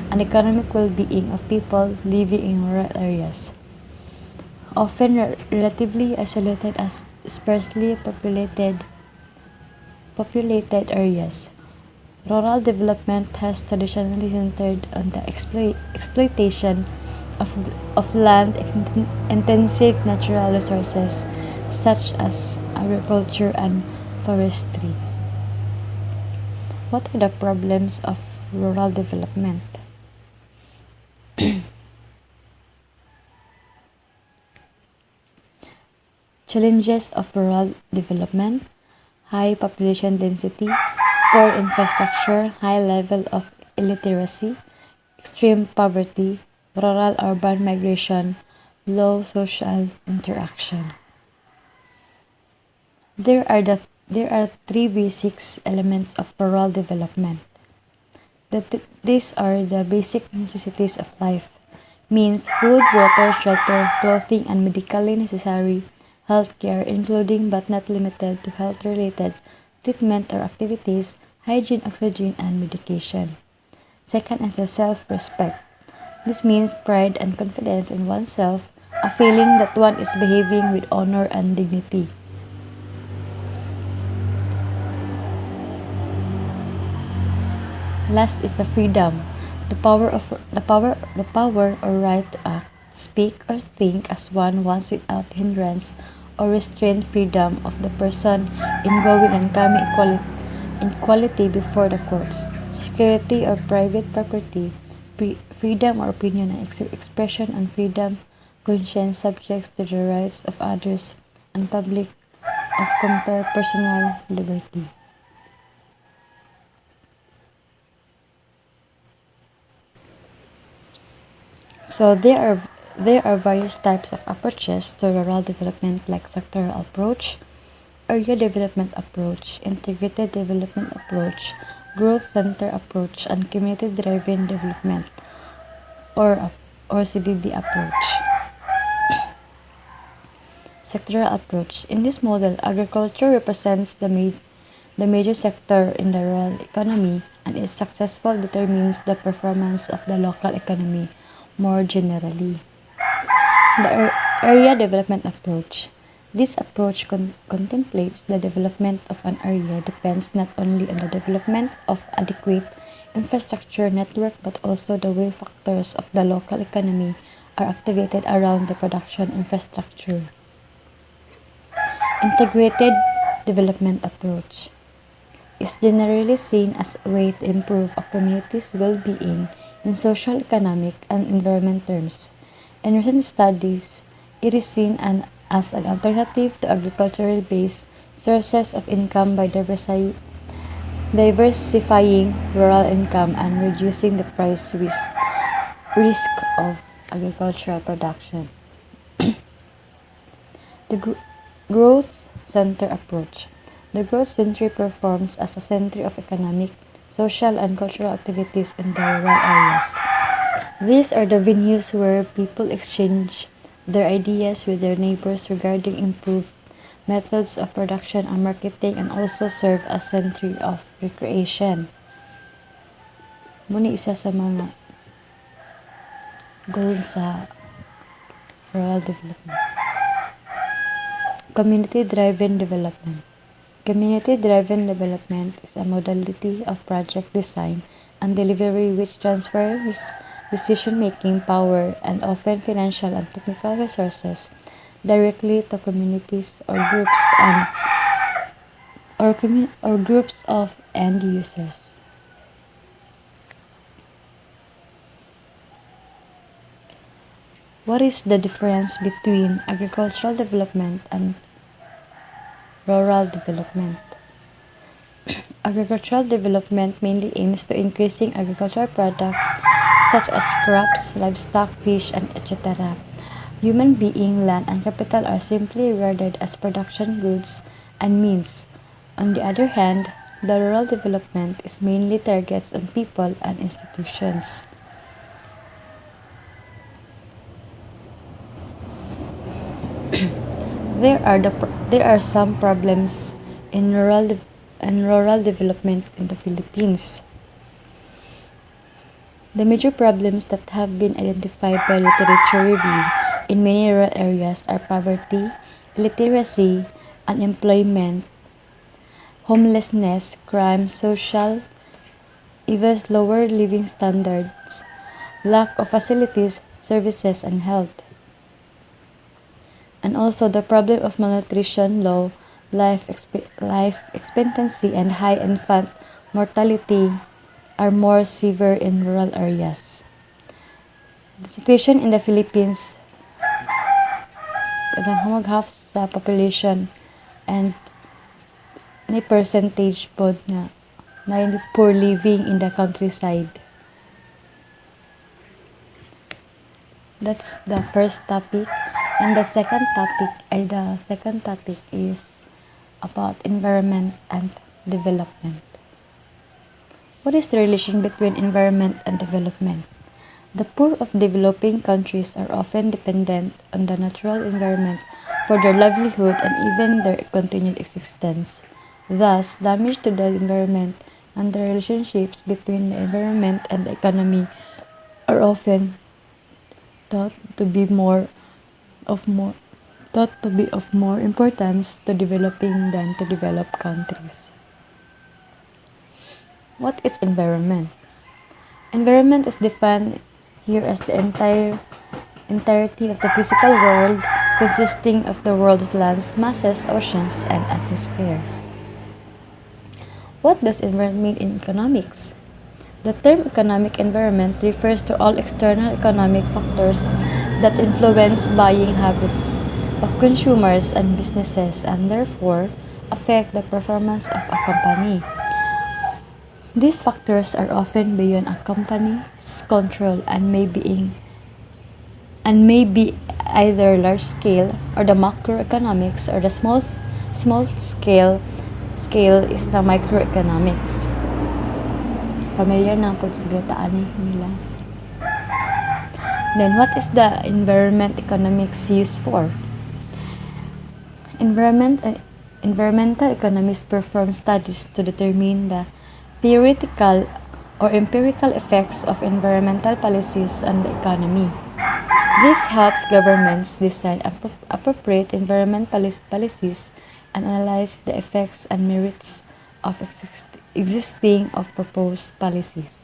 Speaker 3: and economic well-being of people living in rural areas, often relatively isolated as sparsely populated areas. Rural development has traditionally centered on the exploitation of land-intensive natural resources such as agriculture and forestry. What are the problems of rural development? Challenges of rural development: high population density, poor infrastructure, high level of illiteracy, extreme poverty, rural-urban migration, low social interaction. There are three basic elements of rural development. These are the basic necessities of life, means food, water, shelter, clothing, and medically necessary healthcare, including but not limited to health-related treatment or activities, hygiene, oxygen, and medication. Second is the self-respect. This means pride and confidence in oneself, a feeling that one is behaving with honor and dignity. Last is the freedom, the power or right to act, speak, or think as one wants without hindrance or restrained, freedom of the person in going and coming, equality before the courts, security or private property, freedom or opinion and expression, and freedom conscience subject to the rights of others, and public of compare personal liberty. So there are various types of approaches to rural development, like sectoral approach, area development approach, integrated development approach, growth center approach, and community driven development or CDD approach. Sectoral approach. In this model, agriculture represents the major sector in the rural economy, and its successful determines the performance of the local economy more generally. The area development approach. This approach contemplates the development of an area depends not only on the development of adequate infrastructure network, but also the way factors of the local economy are activated around the production infrastructure. Integrated development approach is generally seen as a way to improve a community's well-being in social, economic, and environment terms. In recent studies, it is seen as an alternative to agricultural-based sources of income by diversifying rural income and reducing the price risk of agricultural production. The growth center approach. The growth center performs as a center of economic, social, and cultural activities in the rural areas. These are the venues where people exchange their ideas with their neighbors regarding improved methods of production and marketing, and also serve as center of recreation. Muna isa sa mga goals sa rural development. Community-driven development. Community-driven development is a modality of project design and delivery which transfers decision-making power and often financial and technical resources directly to communities or groups of end users. What is the difference between agricultural development and rural development? Agricultural development mainly aims to increasing agricultural products, such as crops, livestock, fish, and etc. Human being, land, and capital are simply regarded as production goods and means. On the other hand, the rural development is mainly targets on people and institutions. There are some problems in rural development in the Philippines. The major problems that have been identified by literature review in many rural areas are poverty, illiteracy, unemployment, homelessness, crime, social evils, lower living standards, lack of facilities, services, and health. And also the problem of malnutrition, low life expectancy, and high infant mortality are more severe in rural areas. The situation in the Philippines, kadang half sa population and na percentage pod na poor living in the countryside. That's the first topic. And the second topic is about environment and development. What is the relation between environment and development? The poor of developing countries are often dependent on the natural environment for their livelihood and even their continued existence. Thus, damage to the environment and the relationships between the environment and the economy are often thought to be of more importance to developing than to developed countries. What is environment? Environment is defined here as the entirety of the physical world consisting of the world's lands, masses, oceans, and atmosphere. What does environment mean in economics? The term economic environment refers to all external economic factors that influence buying habits of consumers and businesses and therefore affect the performance of a company. These factors are often beyond a company's control and may be either large scale or the macroeconomics or the small scale is the microeconomics. Familiar na po siguro taan nila. Then, what is the environment economics used for? Environmental economists perform studies to determine the theoretical or empirical effects of environmental policies on the economy. This helps governments design appropriate environment policies and analyze the effects and merits of existing or proposed policies.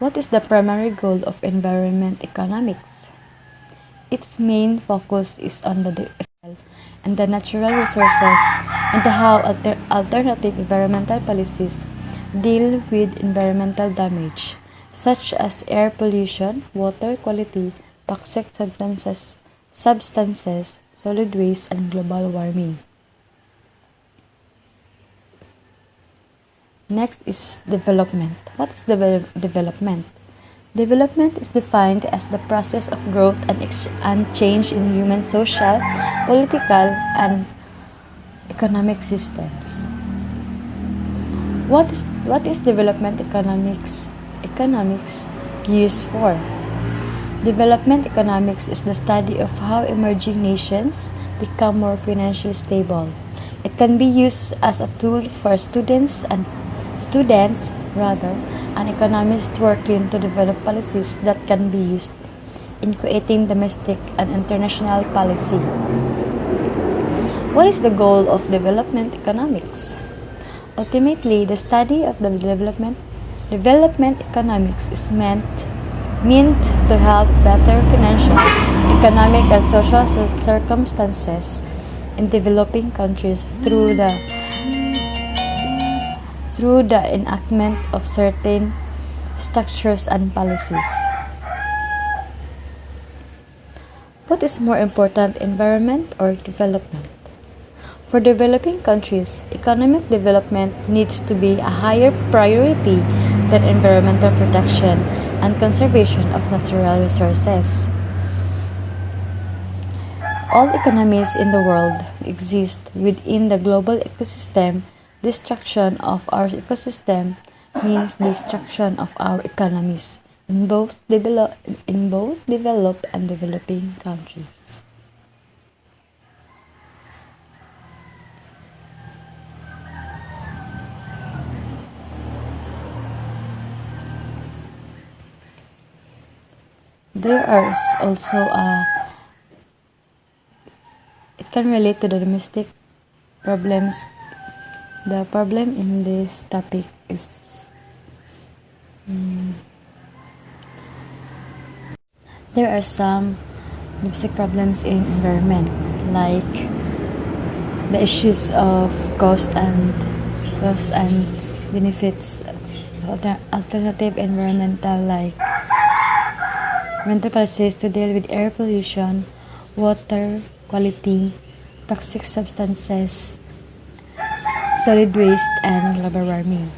Speaker 3: What is the primary goal of environment economics? Its main focus is on the and the natural resources and how alternative environmental policies deal with environmental damage, such as air pollution, water quality, toxic substances, solid waste, and global warming. Next is development. What is development? Development is defined as the process of growth and change in human social, political, and economic systems. What is development economics used for? Development economics is the study of how emerging nations become more financially stable. It can be used as a tool for students and economists working to develop policies that can be used in creating domestic and international policy. What is the goal of development economics? Ultimately, the study of the development economics is meant to help better financial, economic, and social circumstances in developing countries through the enactment of certain structures and policies. What is more important, environment or development? For developing countries, economic development needs to be a higher priority promoted environmental protection and conservation of natural resources. All economies in the world exist within the global ecosystem. Destruction of our ecosystem means destruction of our economies in both developed and developing countries. There are also it can relate to the domestic problems. The problem in this topic is there are some domestic problems in environment, like the issues of cost and benefits, alternative environmental, like environmental policies to deal with air pollution, water quality, toxic substances, solid waste, and global warming.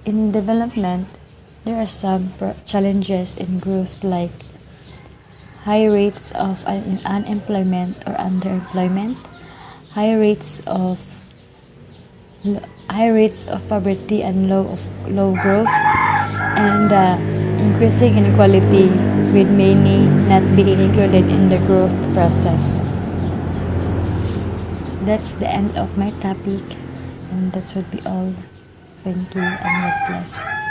Speaker 3: In development, there are some challenges in growth, like high rates of unemployment or underemployment, high rates of poverty and low growth, and increasing inequality, with many not being included in the growth process. That's the end of my topic, and that would be all. Thank you, and God bless.